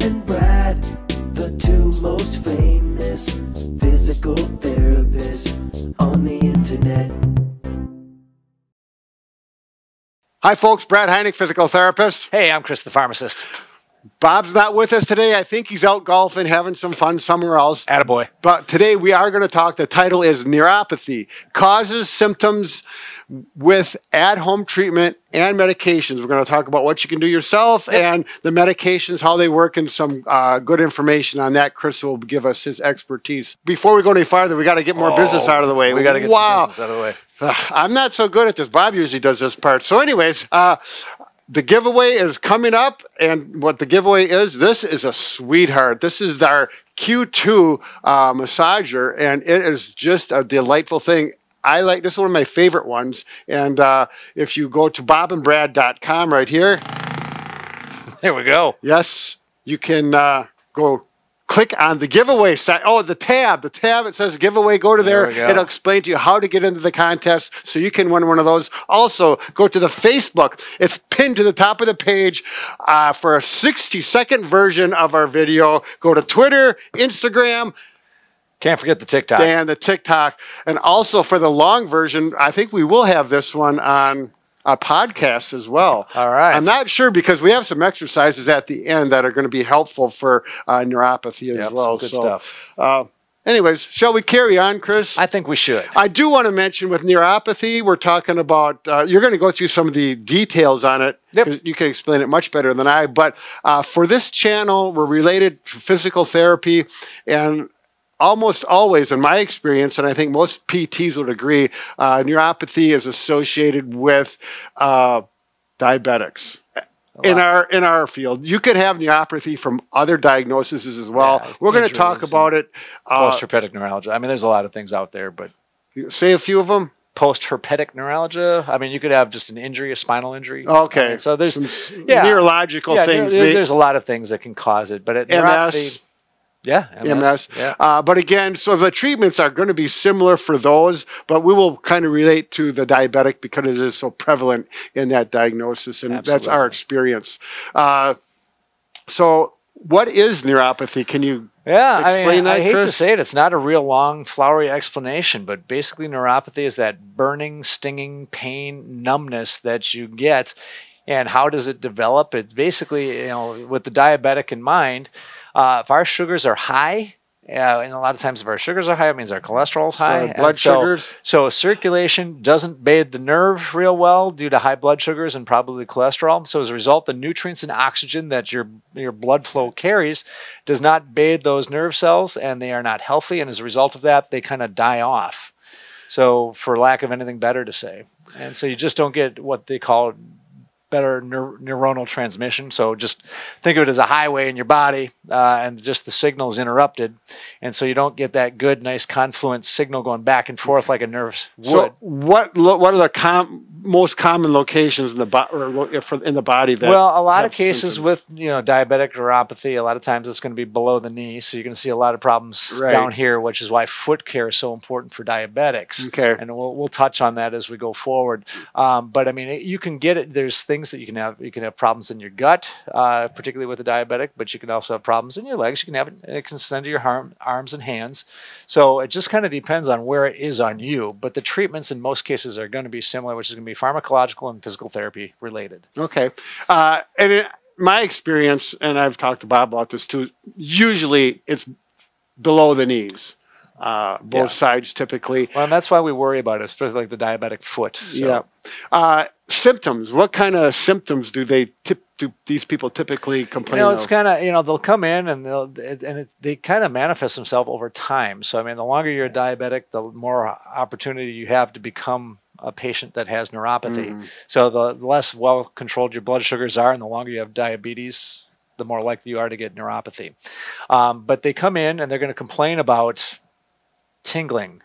and Brad, the two most famous physical therapists on the internet. Hi folks, Brad Heineck, physical therapist. Hey, I'm Chris the Pharmacist. Bob's not with us today. I think he's out golfing, having some fun somewhere else. Attaboy. But today we are going to talk, the title is Neuropathy, Causes, Symptoms with At-Home Treatment and Medications. We're going to talk about what you can do yourself and the medications, how they work, and some good information on that. Chris will give us his expertise. Before we go any farther, we got to get more business out of the way. We got to get some business out of the way. I'm not so good at this. Bob usually does this part. So anyways, the giveaway is coming up, and what the giveaway is, this is a sweetheart. This is our Q2 massager, and it is just a delightful thing. This is one of my favorite ones, and if you go to bobandbrad.com right here. There we go. Yes, you can go click on the giveaway site. Oh, the tab, it says giveaway. Go to there. It'll explain to you how to get into the contest so you can win one of those. Also, go to the Facebook. It's pinned to the top of the page for a 60-second version of our video. Go to Twitter, Instagram. Can't forget the TikTok. And the TikTok. And also for the long version, I think we will have this one on a podcast as well. All right. I'm not sure because we have some exercises at the end that are going to be helpful for neuropathy as well. Some good stuff. Anyways, shall we carry on, Chris? I think we should. I do want to mention with neuropathy, we're talking about, you're going to go through some of the details on it. Yep. You can explain it much better than I. But for this channel, we're related to physical therapy, and almost always, in my experience, and I think most PTs would agree, neuropathy is associated with diabetics. In our field, you could have neuropathy from other diagnoses as well. Yeah, we're going to talk about it. Post-herpetic neuralgia. I mean, there's a lot of things out there, but say a few of them. Post-herpetic neuralgia. I mean, you could have just an injury, a spinal injury. Okay. So there's some neurological things. There's a lot of things that can cause it, but MS. Yeah, MS. Yeah. But again, so the treatments are going to be similar for those, but we will kind of relate to the diabetic because it is so prevalent in that diagnosis, and that's our experience. So what is neuropathy? Can you explain that, I hate Chris? to say it. It's not a real long, flowery explanation, but basically neuropathy is that burning, stinging pain, numbness that you get. And how does it develop? It's basically, with the diabetic in mind, if our sugars are high, and a lot of times if our sugars are high, it means our cholesterol is high. So blood sugars. So circulation doesn't bathe the nerve real well due to high blood sugars and probably cholesterol. So as a result, the nutrients and oxygen that your blood flow carries does not bathe those nerve cells, and they are not healthy. And as a result of that, they kind of die off. So for lack of anything better to say. And so you just don't get what they call better neuronal transmission. So just think of it as a highway in your body, and just the signal is interrupted. And so you don't get that good, nice confluent signal going back and forth like a nerve would. So what are the most common locations in the body that well, a lot of cases symptoms? with diabetic neuropathy, a lot of times it's going to be below the knee. So you're going to see a lot of problems down here, which is why foot care is so important for diabetics. Okay. And we'll touch on that as we go forward. But I mean, you can get it. There's things that you can have. You can have problems in your gut, particularly with a diabetic, but you can also have problems in your legs. You can have it can send to your arms and hands. So it just kind of depends on where it is on you. But the treatments in most cases are going to be similar, which is going to be pharmacological and physical therapy related. Okay. And in my experience, and I've talked to Bob about this too, usually it's below the knees. Both sides typically. Well, and that's why we worry about it, especially like the diabetic foot. So. Yeah. Symptoms. What kind of symptoms do these people typically complain of? It's kind of, they'll come in and they kind of manifest themselves over time. So, I mean, the longer you're a diabetic, the more opportunity you have to become a patient that has neuropathy. So the less well-controlled your blood sugars are and the longer you have diabetes, the more likely you are to get neuropathy. But they come in and they're going to complain about tingling,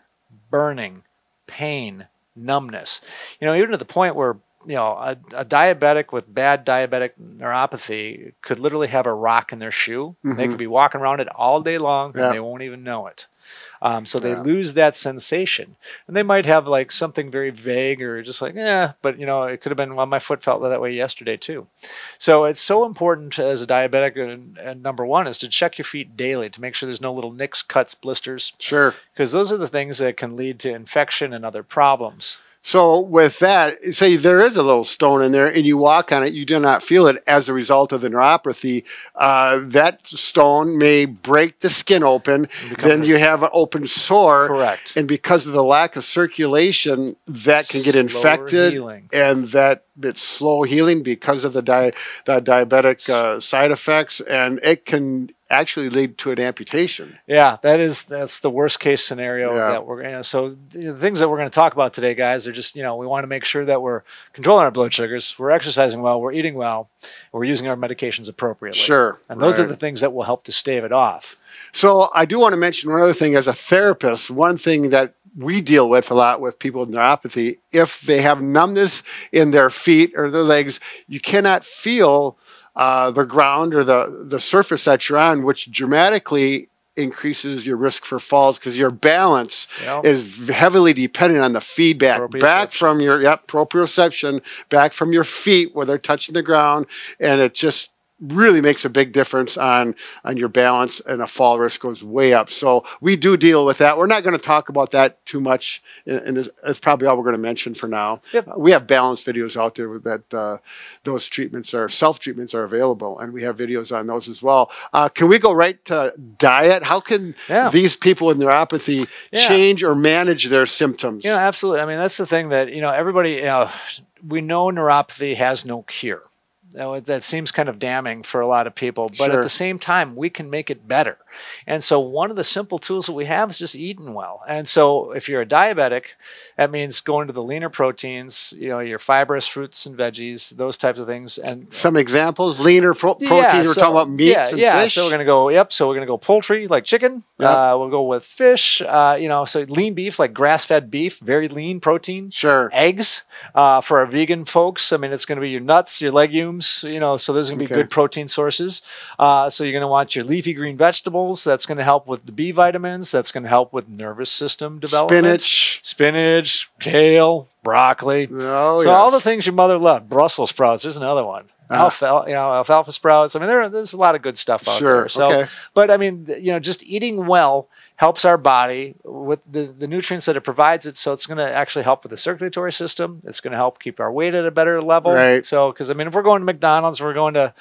burning, pain, numbness. Even to the point where a diabetic with bad diabetic neuropathy could literally have a rock in their shoe. They could be walking around it all day long and they won't even know it. So they lose that sensation, and they might have like something very vague or just like, but it could have been, well, my foot felt that way yesterday too. So it's so important as a diabetic, and number one is to check your feet daily to make sure there's no little nicks, cuts, blisters. Sure. Because those are the things that can lead to infection and other problems. So with that, say there is a little stone in there and you walk on it, you do not feel it as a result of the neuropathy. That stone may break the skin open. Then you have an open sore. Correct. And because of the lack of circulation, that can get infected. And that it's slow healing because of the diabetic side effects. And it can actually lead to an amputation. Yeah, that's the worst case scenario that we're so the things that we're going to talk about today, guys, are just, we want to make sure that we're controlling our blood sugars, we're exercising well, we're eating well, and we're using our medications appropriately. Sure. And those are the things that will help to stave it off. So I do want to mention one other thing. As a therapist, one thing that we deal with a lot with people with neuropathy, if they have numbness in their feet or their legs, you cannot feel the ground or the surface that you're on, which dramatically increases your risk for falls because your balance is heavily dependent on the feedback back from your proprioception, back from your feet where they're touching the ground, and it just really makes a big difference on your balance, and a fall risk goes way up. So we do deal with that. We're not going to talk about that too much, and that's probably all we're going to mention for now. Yep. We have balance videos out there that those treatments self-treatments are available, and we have videos on those as well. Can we go right to diet? How can these people with neuropathy change or manage their symptoms? Absolutely. I mean, that's the thing that, everybody, we know neuropathy has no cure. That seems kind of damning for a lot of people, but at the same time, we can make it better. And so one of the simple tools that we have is just eating well. And so if you're a diabetic, that means going to the leaner proteins, your fibrous fruits and veggies, those types of things. And some examples, leaner proteins, we're talking about meats and fish. So we're going to go, so we're going to go poultry, like chicken. We'll go with fish, so lean beef, like grass-fed beef, very lean protein. Sure. Eggs, for our vegan folks, I mean, it's going to be your nuts, your legumes, so those are going to be good protein sources. So you're going to want your leafy green vegetables. That's going to help with the B vitamins. That's going to help with nervous system development. Spinach, kale, broccoli. So all the things your mother loved. Brussels sprouts. There's another one. Alfalfa sprouts. I mean, there's a lot of good stuff out there. So, but I mean, just eating well helps our body with the nutrients that it provides it. So it's going to actually help with the circulatory system. It's going to help keep our weight at a better level. Right. So, because I mean, if we're going to McDonald's, we're going to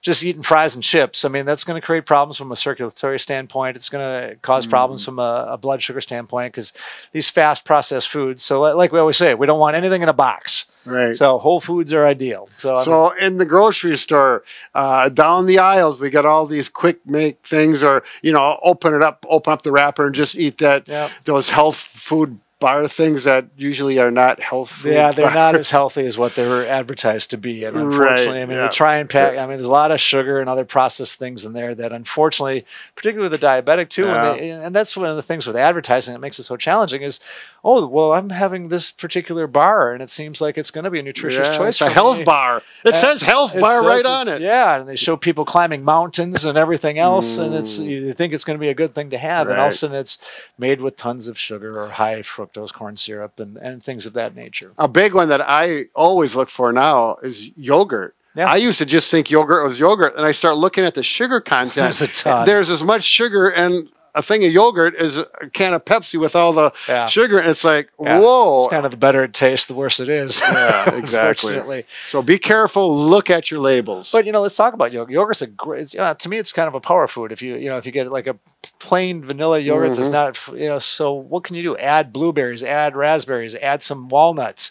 just eating fries and chips, I mean, that's going to create problems from a circulatory standpoint. It's going to cause problems from a blood sugar standpoint because these fast processed foods. So like we always say, we don't want anything in a box. Right. So whole foods are ideal. So in the grocery store, down the aisles, we got all these quick make things, or open up the wrapper and just eat that. Those health food bar things that usually are not healthy. Yeah, they're not as healthy as what they were advertised to be. And unfortunately, I mean, they try and pack, I mean, there's a lot of sugar and other processed things in there that unfortunately, particularly with the diabetic too, and that's one of the things with advertising that makes it so challenging is, oh, well, I'm having this particular bar and it seems like it's going to be a nutritious choice. It's a health bar. It says health bar right on it. Yeah, and they show people climbing mountains and everything else, and you think it's going to be a good thing to have, and all of a sudden it's made with tons of sugar or high fructose corn syrup and things of that nature. A big one that I always look for now is yogurt. Yeah. I used to just think yogurt was yogurt, and I start looking at the sugar content. There's a ton. There's as much sugar in a thing of yogurt is a can of Pepsi with all the sugar, and it's like, whoa. It's kind of the better it tastes, the worse it is. Yeah, exactly. So be careful, look at your labels. But, let's talk about yogurt. Yogurt's a great, to me, it's kind of a power food. If you get like a plain vanilla yogurt that's not, so what can you do? Add blueberries, add raspberries, add some walnuts.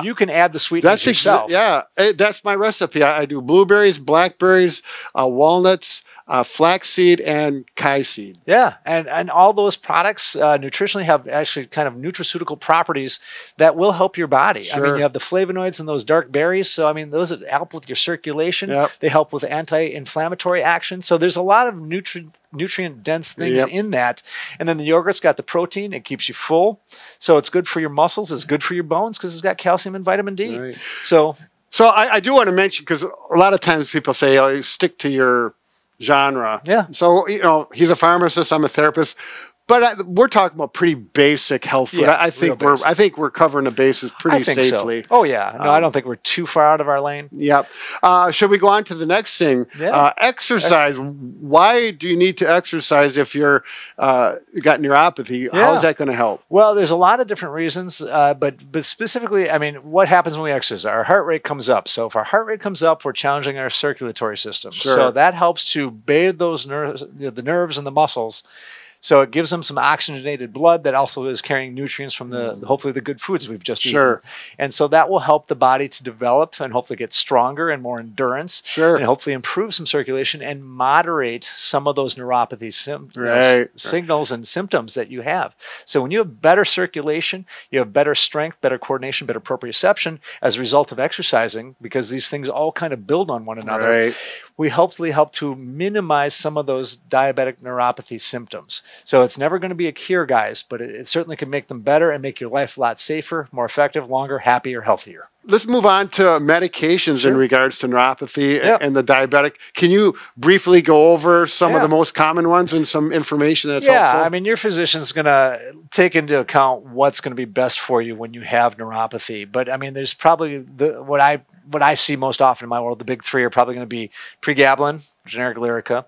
You can add the sweetness yourself. That's my recipe. I do blueberries, blackberries, walnuts, flaxseed and kai seed. Yeah, and all those products nutritionally have actually kind of nutraceutical properties that will help your body. Sure. I mean, you have the flavonoids in those dark berries, so I mean, those that help with your circulation. Yep. They help with anti-inflammatory action. So there's a lot of nutrient dense things in that. And then the yogurt's got the protein. It keeps you full. So it's good for your muscles. It's good for your bones because it's got calcium and vitamin D. Right. So I do want to mention, because a lot of times people say, oh, you stick to your genre. Yeah. So, you know, he's a pharmacist, I'm a therapist. But we're talking about pretty basic health food. Yeah, I think we're covering the bases pretty safely. So. Oh yeah, no, I don't think we're too far out of our lane. Yep. Should we go on to the next thing? Yeah. Exercise. Why do you need to exercise if you're got neuropathy? Yeah. How is that going to help? Well, there's a lot of different reasons, but specifically, I mean, what happens when we exercise? Our heart rate comes up. So if our heart rate comes up, we're challenging our circulatory system. Sure. So that helps to bathe those nerves, the nerves and the muscles. So it gives them some oxygenated blood that also is carrying nutrients from hopefully the good foods we've just eaten. And so that will help the body to develop and hopefully get stronger and more endurance. And hopefully improve some circulation and moderate some of those neuropathy signals and symptoms that you have. So when you have better circulation, you have better strength, better coordination, better proprioception as a result of exercising, because these things all kind of build on one another. We hopefully help to minimize some of those diabetic neuropathy symptoms. So it's never going to be a cure, guys, but it certainly can make them better and make your life a lot safer, more effective, longer, happier, healthier. Let's move on to medications in regards to neuropathy and the diabetic. Can you briefly go over some of the most common ones and some information that's helpful? I mean, your physician's going to take into account what's going to be best for you when you have neuropathy. But I mean, there's probably what I see most often in my world, the big three are probably going to be pregabalin, generic Lyrica,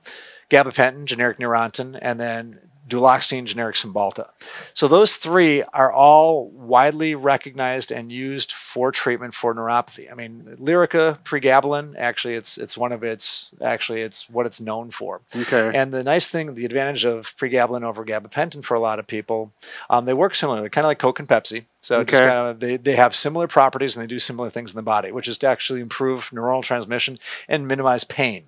gabapentin, generic Neurontin, and then duloxetine, generic Cymbalta. So those three are all widely recognized and used for treatment for neuropathy. I mean, Lyrica, pregabalin, actually it's what it's known for. And the nice thing, the advantage of pregabalin over gabapentin for a lot of people, they work similarly, kind of like Coke and Pepsi. So just kind of, they have similar properties and they do similar things in the body, which is to actually improve neuronal transmission and minimize pain.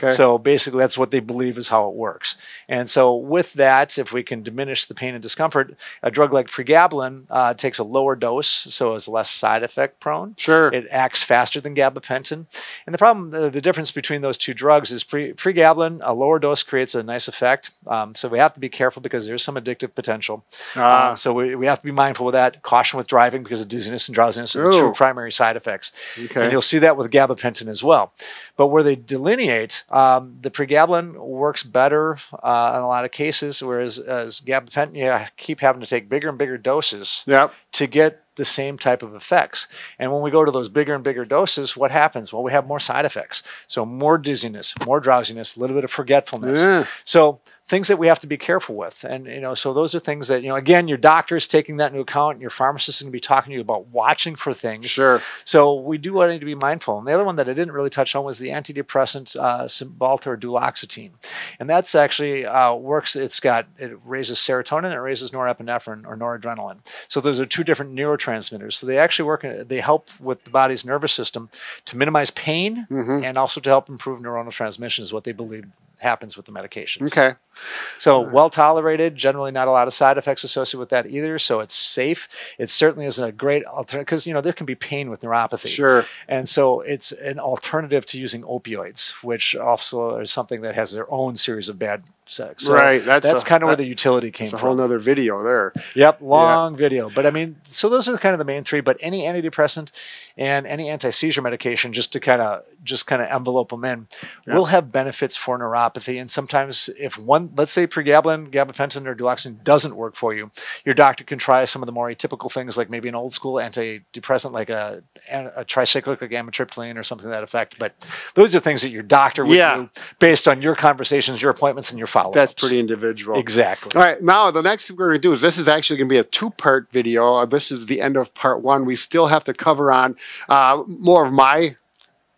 So basically that's what they believe is how it works. And so with that, if we can diminish the pain and discomfort, a drug like pregabalin takes a lower dose, so is less side effect prone. It acts faster than gabapentin. And the problem, the difference between those two drugs is pregabalin, a lower dose creates a nice effect. So we have to be careful because there's some addictive potential. So we have to be mindful of that. Caution with driving because of dizziness and drowsiness are the two primary side effects. And you'll see that with gabapentin as well. But where they delineate, the pregabalin works better in a lot of cases, whereas as gabapentin, you keep having to take bigger and bigger doses to get the same type of effects. And when we go to those bigger and bigger doses, what happens? Well, we have more side effects. So more dizziness, more drowsiness, a little bit of forgetfulness. So things that we have to be careful with. And, you know, so those are things that, you know, again, your doctor is taking that into account and your pharmacist is going to be talking to you about watching for things. So we do need to be mindful. And the other one that I didn't really touch on was the antidepressant Cymbalta or duloxetine. And that's actually works. It raises serotonin, it raises norepinephrine or noradrenaline. So those are two different neurotransmitters. So they actually work, they help with the body's nervous system to minimize pain and also to help improve neuronal transmission is what they believe happens with the medications. So well tolerated, generally not a lot of side effects associated with that either. So it's safe. It certainly isn't a great alternative because, you know, there can be pain with neuropathy. And so it's an alternative to using opioids, which also is something that has their own series of bad sex. So that's kind of where the utility came from. A whole nother video there. Long video. But I mean, so those are kind of the main three, but any antidepressant and any anti-seizure medication, just to kind of envelope them in, will have benefits for neuropathy. And sometimes if one, let's say pregabalin, gabapentin, or duloxetine doesn't work for you, your doctor can try some of the more atypical things like maybe an old school antidepressant like a tricyclic like amitriptyline or something to that effect. But those are things that your doctor would do based on your conversations, your appointments, and your follow-ups. That's pretty individual. Exactly. All right, now the next thing we're going to do is this is actually going to be a two-part video. This is the end of part one. We still have to cover on more of my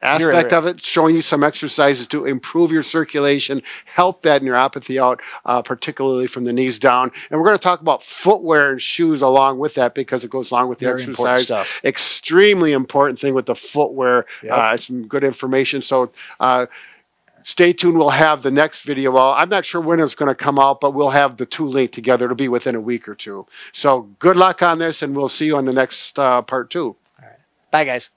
aspect of it, showing you some exercises to improve your circulation, help that neuropathy out, particularly from the knees down. And we're going to talk about footwear and shoes along with that because it goes along with the exercise. Extremely important thing with the footwear. It's some good information. So stay tuned. We'll have the next video. Well, I'm not sure when it's going to come out, but we'll have the two linked together. It'll be within a week or two. So good luck on this, and we'll see you on the next part two. All right. Bye, guys.